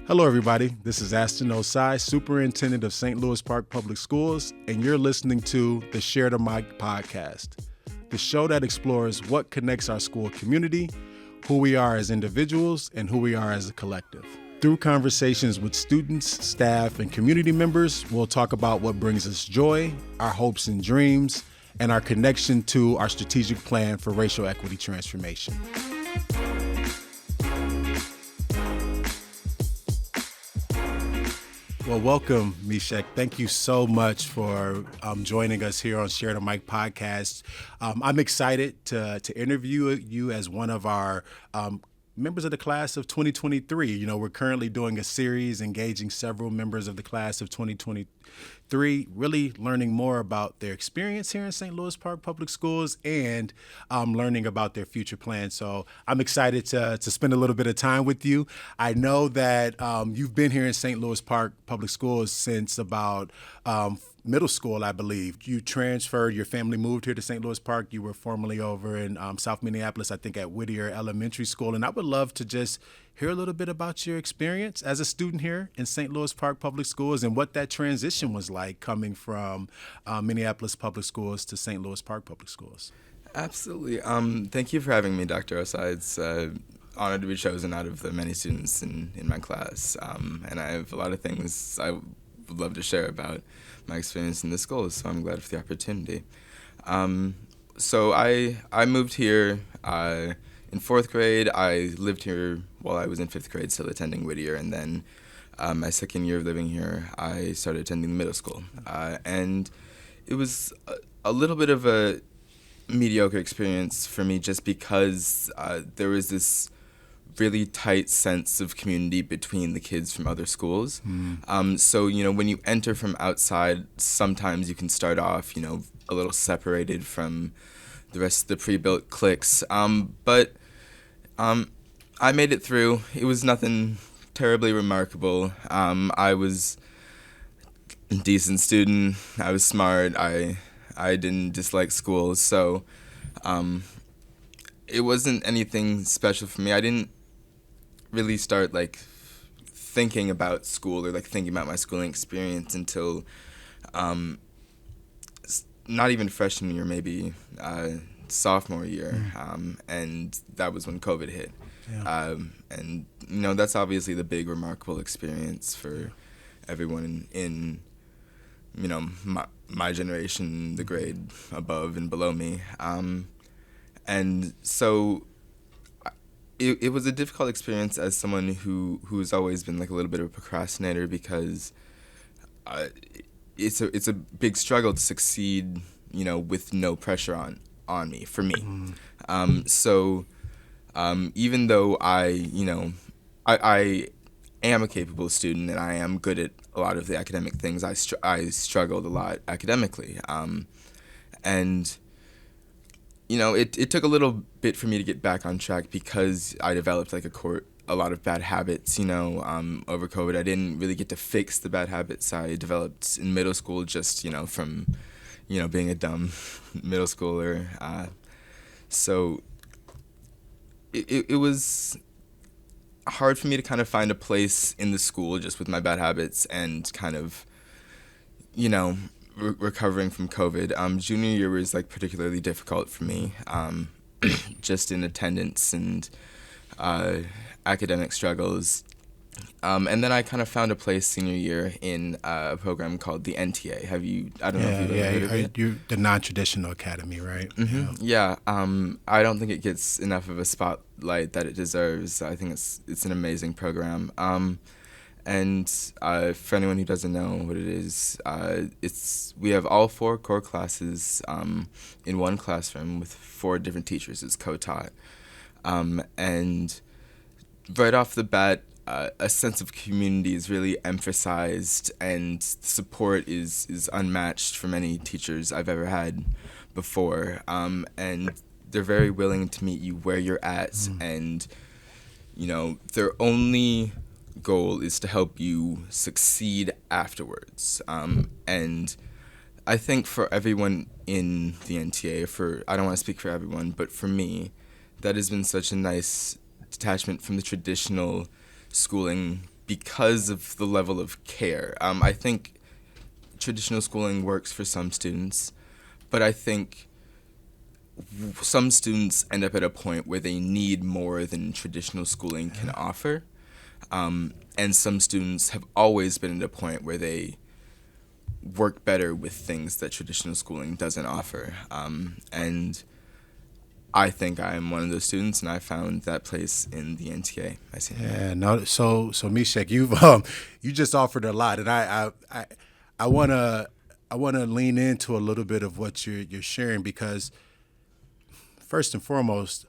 Hello, everybody. This is Aston Osai, Superintendent of St. Louis Park Public Schools, and you're listening to the Share the Mic podcast, the show that explores what connects our school community, who we are as individuals, and who we are as a collective. Through conversations with students, staff, and community members, we'll talk about what brings us joy, our hopes and dreams, and our connection to our strategic plan for racial equity transformation. Well, welcome, Meshach. Thank you so much for joining us here on Share the Mic podcast. I'm excited to interview you as one of our members of the class of 2023. You know, we're currently doing a series engaging several members of the class of 2023, really learning more about their experience here in St. Louis Park Public Schools and learning about their future plans. So I'm excited to spend a little bit of time with you. I know that you've been here in St. Louis Park Public Schools since about middle school, I believe. You transferred, your family moved here to St. Louis Park. You were formerly over in South Minneapolis, I think at Whittier Elementary School. And I would love to just hear a little bit about your experience as a student here in St. Louis Park Public Schools and what that transition was like coming from Minneapolis Public Schools to St. Louis Park Public Schools. Absolutely. Thank you for having me, Dr. Osai. It's honored to be chosen out of the many students in my class. And I have a lot of things I would love to share about my experience in the school, so I'm glad for the opportunity. So I moved here in fourth grade. I lived here while I was in fifth grade, still attending Whittier, and then my second year of living here, I started attending the middle school. And it was a little bit of a mediocre experience for me just because there was this really tight sense of community between the kids from other schools. So, you know, when you enter from outside, sometimes you can start off, you know, a little separated from the rest of the pre-built cliques. But I made it through. It was nothing terribly remarkable. I was a decent student. I was smart. I didn't dislike school. So it wasn't anything special for me. I didn't really start like thinking about school or like thinking about my schooling experience until not even freshman year, maybe sophomore year, and that was when COVID hit. Yeah. And you know, that's obviously the big remarkable experience for everyone in you know my generation, the grade above and below me, and so it was a difficult experience as someone who's always been like a little bit of a procrastinator because it's a big struggle to succeed, you know, with no pressure on me, for me. So even though I am a capable student and I am good at a lot of the academic things, I struggled a lot academically. And you know, it took a little bit for me to get back on track because I developed like a lot of bad habits, you know, over COVID. I didn't really get to fix the bad habits I developed in middle school just, you know, from, you know, being a dumb middle schooler. So it was hard for me to kind of find a place in the school just with my bad habits and kind of, you know, recovering from COVID. Junior year was like particularly difficult for me, just in attendance and academic struggles. And then I kind of found a place senior year in a program called the NTA. I don't know if you've ever heard of it. You're the NonTraditional Academy, right? Mm-hmm. Yeah. I don't think it gets enough of a spotlight that it deserves. I think it's an amazing program. And for anyone who doesn't know what it is, we have all 4 core classes in one classroom with 4 different teachers. It's co-taught. And right off the bat, a sense of community is really emphasized, and support is unmatched from any teachers I've ever had before. And they're very willing to meet you where you're at, and you know, their only goal is to help you succeed afterwards. And I think for everyone in the NTA, I don't want to speak for everyone, but for me, that has been such a nice detachment from the traditional schooling because of the level of care. I think traditional schooling works for some students, but I think some students end up at a point where they need more than traditional schooling can offer. And some students have always been at a point where they work better with things that traditional schooling doesn't offer. And I think I am one of those students, and I found that place in the NTA. I see. Yeah, no. So Meshach, you just offered a lot, and I wanna lean into a little bit of what you're sharing, because first and foremost,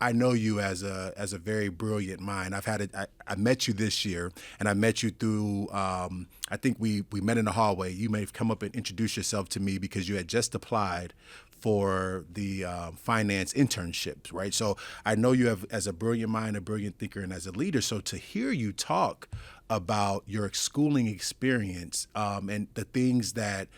I know you as a very brilliant mind. I met you this year, and I met you through. I think we met in the hallway. You may have come up and introduced yourself to me because you had just applied for the finance internships, right? So I know you have, as a brilliant mind, a brilliant thinker, and as a leader. So to hear you talk about your schooling experience, and the things that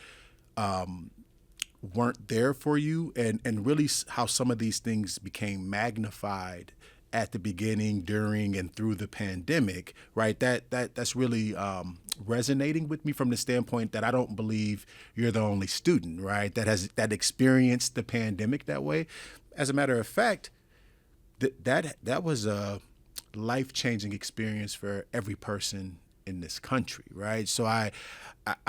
weren't there for you, and really how some of these things became magnified at the beginning, during, and through the pandemic, right? That's really resonating with me from the standpoint that I don't believe you're the only student, right, that experienced the pandemic that way. As a matter of fact, that was a life-changing experience for every person in this country, right? So I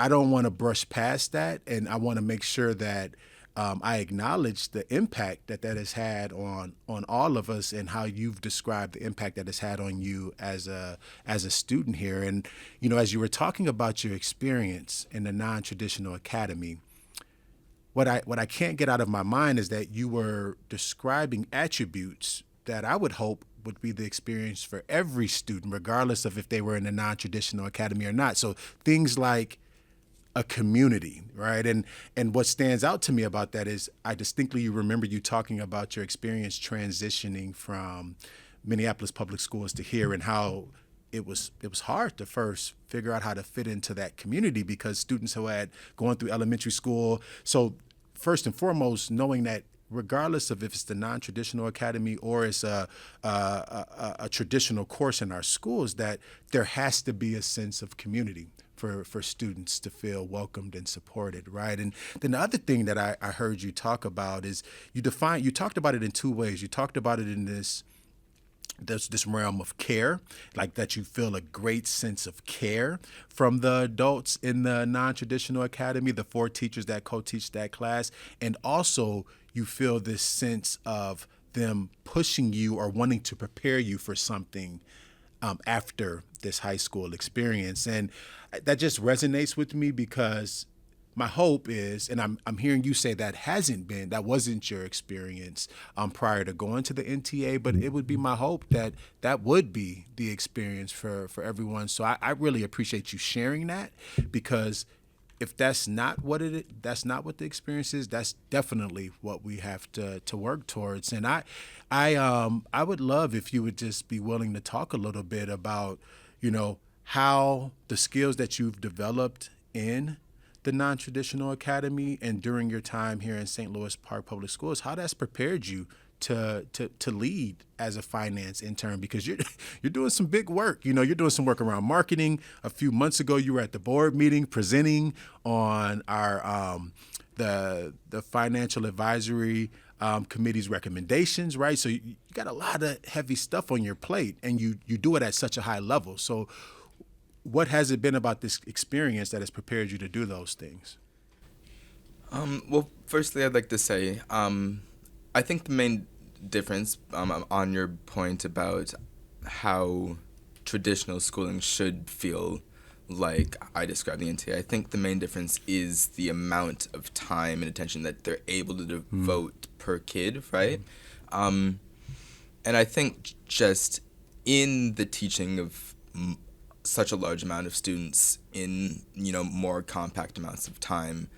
don't want to brush past that, and I want to make sure that I acknowledge the impact that has had on all of us, and how you've described the impact that it's had on you as a student here. And as you were talking about your experience in the Non-Traditional Academy, what I can't get out of my mind is that you were describing attributes that I would hope would be the experience for every student, regardless of if they were in the Non-Traditional Academy or not. So things like a community, right? And what stands out to me about that is I distinctly remember you talking about your experience transitioning from Minneapolis public schools to here, and how it was hard to first figure out how to fit into that community, because students who had gone through elementary school. So first and foremost, knowing that regardless of if it's the Non-Traditional Academy or it's a traditional course in our schools, that there has to be a sense of community for students to feel welcomed and supported, right? And then the other thing that I heard you talk about is you talked about it in two ways. You talked about it in this realm of care, like that you feel a great sense of care from the adults in the Non-Traditional Academy, the 4 teachers that co-teach that class, and also you feel this sense of them pushing you or wanting to prepare you for something after this high school experience. And that just resonates with me, because my hope is, and I'm hearing you say that wasn't your experience prior to going to the NTA, but it would be my hope that would be the experience for everyone. So I really appreciate you sharing that, because if that's not what the experience is, that's definitely what we have to work towards. And I would love if you would just be willing to talk a little bit about, how the skills that you've developed in the Non-Traditional Academy and during your time here in St. Louis Park Public Schools, how that's prepared you to lead as a finance intern, because you're doing some big work. You're doing some work around marketing. A few months ago, you were at the board meeting presenting on our the financial advisory committee's recommendations, right? So you got a lot of heavy stuff on your plate, and you do it at such a high level. So what has it been about this experience that has prepared you to do those things? Well, firstly, I'd like to say, I think the main difference on your point about how traditional schooling should feel like I described the NTA, I think the main difference is the amount of time and attention that they're able to devote per kid, right? And I think just in the teaching of such a large amount of students in, more compact amounts of time,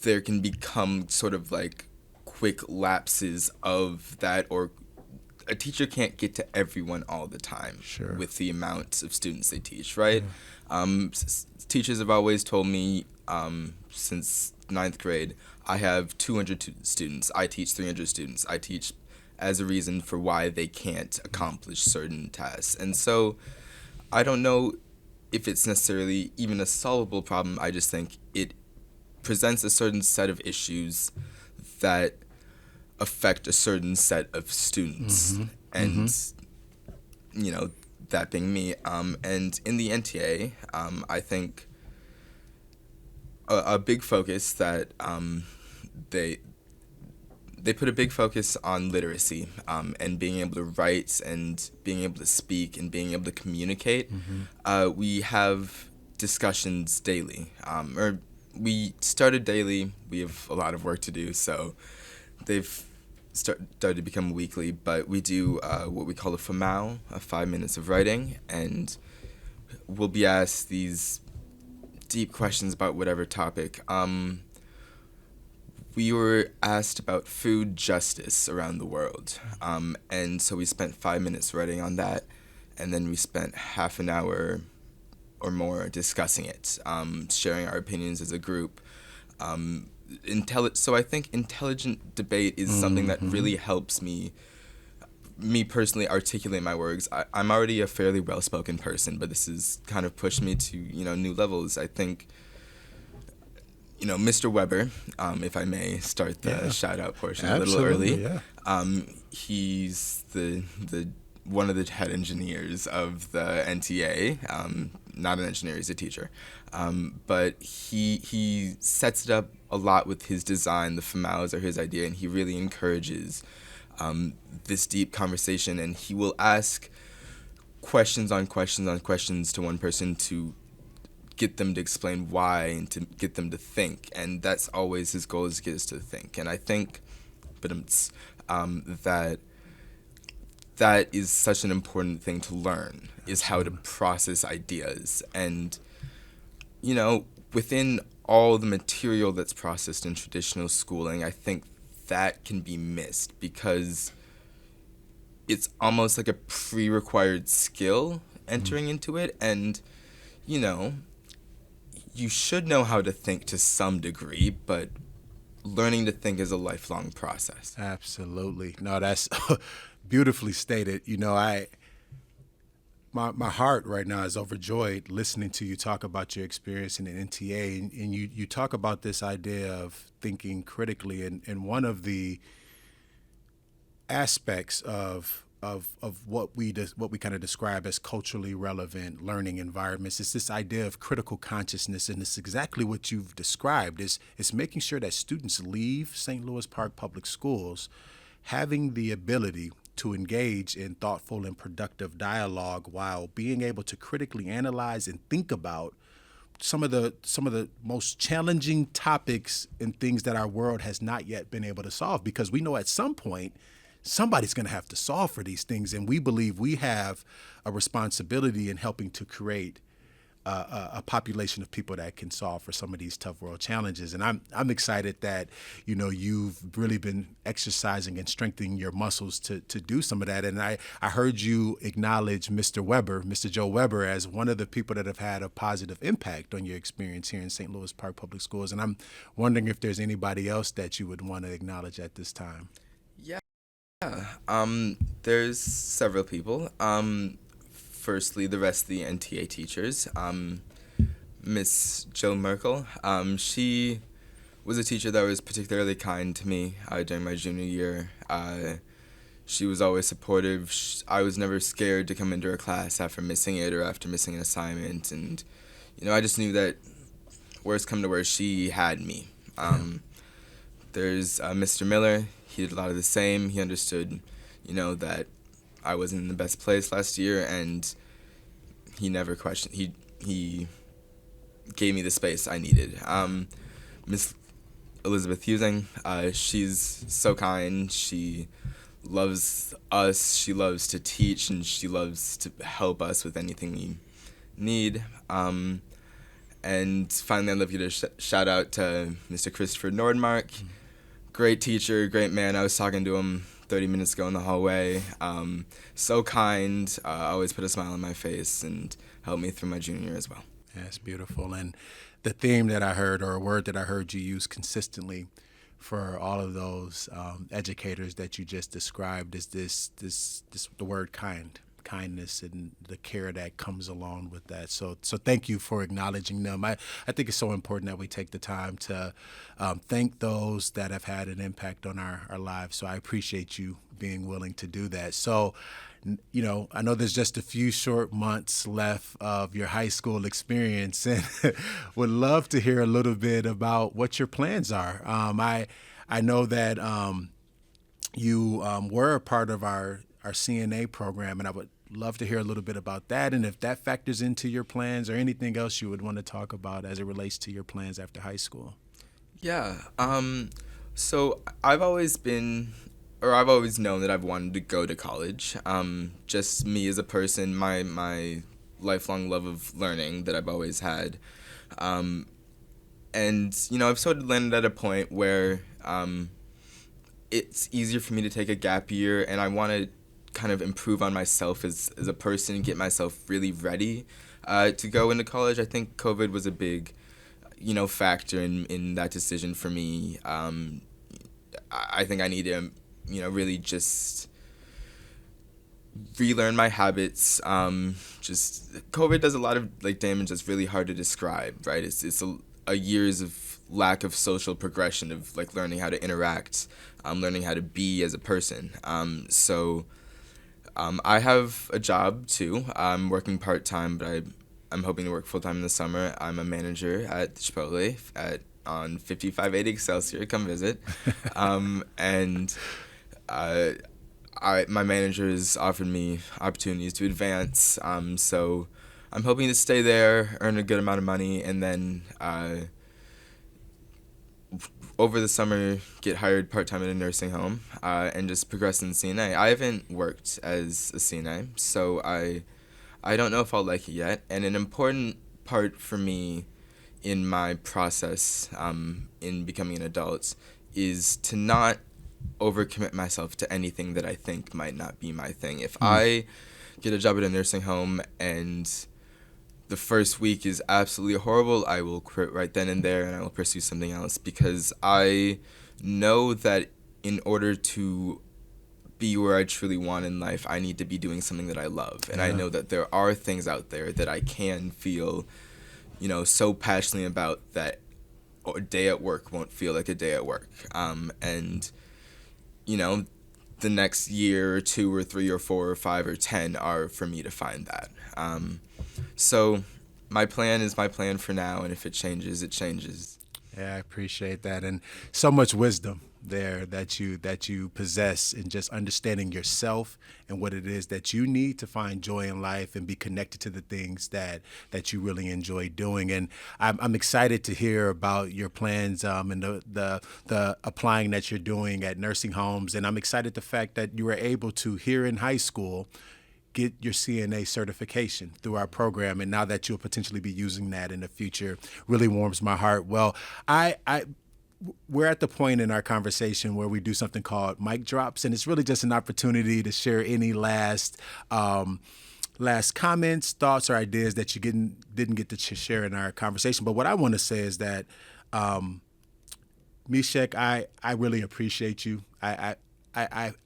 there can become sort of like quick lapses of that, or a teacher can't get to everyone all the time. Sure. With the amount of students they teach, right? Yeah. Teachers have always told me since 9th grade, I have 200 students. I teach 300 students. I teach as a reason for why they can't accomplish certain tasks. And so I don't know if it's necessarily even a solvable problem. I just think it presents a certain set of issues that affect a certain set of students. And, you know, that being me. And in the NTA, I think a big focus that they put a big focus on literacy, and being able to write and being able to speak and being able to communicate. We have discussions daily, or we started daily. We have a lot of work to do, so they've started to become weekly. But we do what we call a FMAU, 5 minutes of writing, and we'll be asked these deep questions about whatever topic. We were asked about food justice around the world, and so we spent 5 minutes writing on that, and then we spent half an hour or more discussing it, sharing our opinions as a group. So I think intelligent debate is something that really helps me personally articulate my words. I'm already a fairly well-spoken person, but this has kind of pushed me to, new levels. I think, Mr. Weber, if I may start the shout-out portion a little early. Yeah. He's the one of the head engineers of the NTA. Not an engineer, he's a teacher. But he sets it up a lot with his design. The FMAUs are his idea, and he really encourages this deep conversation, and he will ask questions on questions on questions to one person to get them to explain why and to get them to think. And that's always his goal, is to get us to think. And I think that is such an important thing to learn, is how to process ideas. And, within all the material that's processed in traditional schooling, I think that can be missed because it's almost like a pre-required skill entering into it. And, you should know how to think to some degree, but learning to think is a lifelong process. Absolutely. No, that's beautifully stated. My heart right now is overjoyed listening to you talk about your experience in the NTA, and you talk about this idea of thinking critically, and one of the aspects of what we kind of describe as culturally relevant learning environments is this idea of critical consciousness, and it's exactly what you've described. It's making sure that students leave St. Louis Park Public Schools having the ability to engage in thoughtful and productive dialogue while being able to critically analyze and think about some of the most challenging topics and things that our world has not yet been able to solve, because we know at some point somebody's going to have to solve for these things, and we believe we have a responsibility in helping to create a population of people that can solve for some of these tough world challenges. And I'm excited that you've really been exercising and strengthening your muscles to do some of that. And I heard you acknowledge Mr. Joe Weber, as one of the people that have had a positive impact on your experience here in St. Louis Park Public Schools. And I'm wondering if there's anybody else that you would want to acknowledge at this time. Yeah. There's several people. Firstly, the rest of the NTA teachers. Miss Jill Merkel, she was a teacher that was particularly kind to me during my junior year. She was always supportive. I was never scared to come into her class after missing it or after missing an assignment. And, I just knew that worst come to worst, she had me. There's Mr. Miller. He did a lot of the same. He understood, that I wasn't in the best place last year, and he never questioned. He gave me the space I needed. Miss Elizabeth Husing, she's so kind. She loves us. She loves to teach, and she loves to help us with anything we need. And finally, I'd love you to shout out to Mr. Christopher Nordmark. Mm-hmm. Great teacher, great man. I was talking to him 30 minutes ago in the hallway. So kind, always put a smile on my face and helped me through my junior year as well. That's beautiful. And the theme that I heard, or a word that I heard you use consistently for all of those educators that you just described, is this the word kind. kindness and the care that comes along with that. So thank you for acknowledging them. I think it's so important that we take the time to thank those that have had an impact on our lives. So I appreciate you being willing to do that. So, I know there's just a few short months left of your high school experience, and would love to hear a little bit about what your plans are. I know that you were a part of our CNA program, and I would love to hear a little bit about that, and if that factors into your plans or anything else you would want to talk about as it relates to your plans after high school. Yeah. So I've always known that I've wanted to go to college. Just me as a person, my lifelong love of learning that I've always had. And, I've sort of landed at a point where it's easier for me to take a gap year, and I want to kind of improve on myself as a person and get myself really ready to go into college. I think COVID was a big, factor in that decision for me. I think I need to, really just relearn my habits. Just COVID does a lot of damage that's really hard to describe, right? It's a years of lack of social progression of learning how to interact, learning how to be as a person. I have a job too. I'm working part-time, but I'm hoping to work full-time in the summer. I'm a manager at Chipotle on 5580 Excelsior. Come visit. My manager has offered me opportunities to advance. So I'm hoping to stay there, earn a good amount of money, and then over the summer get hired part-time at a nursing home and just progress in CNA. I haven't worked as a CNA, so I don't know if I'll like it yet. And an important part for me in my process in becoming an adult is to not overcommit myself to anything that I think might not be my thing. If I get a job at a nursing home and the first week is absolutely horrible, I will quit right then and there and I will pursue something else, because I know that in order to be where I truly want in life, I need to be doing something that I love. And I know that there are things out there that I can feel, so passionately about that a day at work won't feel like a day at work. The next year or 2 or 3 or 4 or 5 or 10 are for me to find that. So my plan is my plan for now, and if it changes, it changes. Yeah, I appreciate that, and so much wisdom there that you possess in just understanding yourself and what it is that you need to find joy in life and be connected to the things that you really enjoy doing. And I'm excited to hear about your plans and the applying that you're doing at nursing homes, and I'm excited the fact that you were able to, here in high school, get your CNA certification through our program, and now that you'll potentially be using that in the future really warms my heart. Well, we're at the point in our conversation where we do something called mic drops, and it's really just an opportunity to share any last comments, thoughts, or ideas that you didn't get to share in our conversation. But what I want to say is that, Meshach, I really appreciate you. I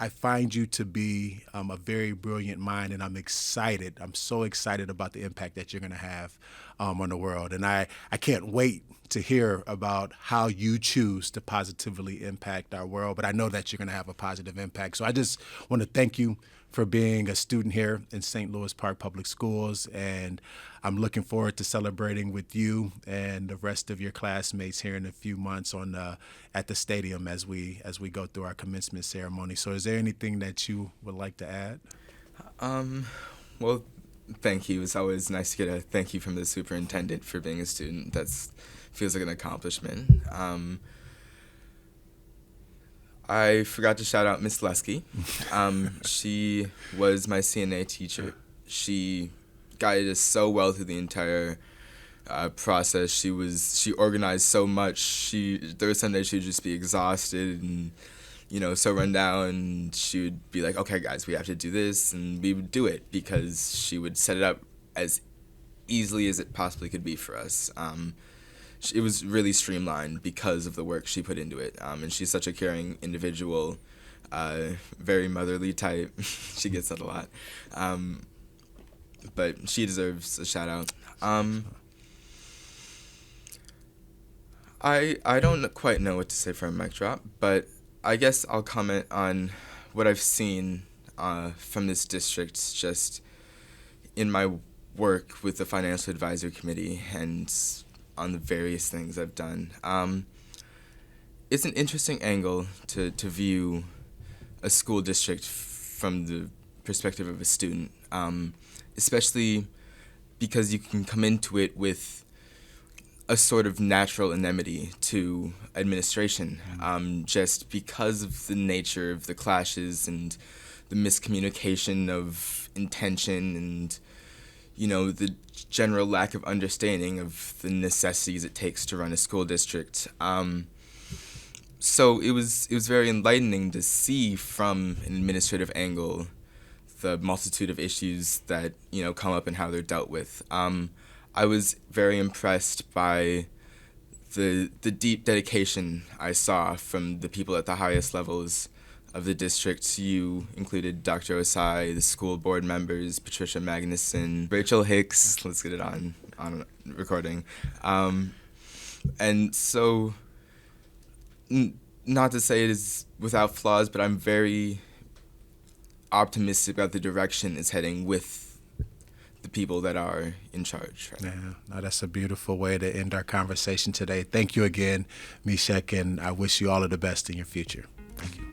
find you to be a very brilliant mind, and I'm excited. I'm so excited about the impact that you're going to have on the world. And I can't wait to hear about how you choose to positively impact our world. But I know that you're going to have a positive impact. So I just want to thank you for being a student here in St. Louis Park Public Schools. And I'm looking forward to celebrating with you and the rest of your classmates here in a few months at the stadium as we go through our commencement ceremony. So is there anything that you would like to add? Well, thank you. It's always nice to get a thank you from the superintendent for being a student. That feels like an accomplishment. I forgot to shout out Miss Lesky. She was my CNA teacher. She guided us so well through the entire process. She organized so much. There were some days she would just be exhausted and so run down, and she would be like, okay guys, we have to do this, and we would do it because she would set it up as easily as it possibly could be for us. It was really streamlined because of the work she put into it, and she's such a caring individual, very motherly type. She gets that a lot. but she deserves a shout out. I don't quite know what to say for a mic drop, but I guess I'll comment on what I've seen from this district just in my work with the Financial Advisory Committee and on the various things I've done. It's an interesting angle to view a school district from the perspective of a student, especially because you can come into it with a sort of natural enmity to administration, just because of the nature of the clashes and the miscommunication of intention and, you know, the general lack of understanding of the necessities it takes to run a school district. So it was very enlightening to see from an administrative angle the multitude of issues that, you know, come up and how they're dealt with. I was very impressed by the deep dedication I saw from the people at the highest levels of the district. You included Dr. Osai, the school board members, Patricia Magnuson, Rachel Hicks, let's get it on recording. And so, not to say it is without flaws, but I'm very optimistic about the direction it's heading with the people that are in charge. Right? Yeah, no, that's a beautiful way to end our conversation today. Thank you again, Meshach, and I wish you all of the best in your future. Thank you.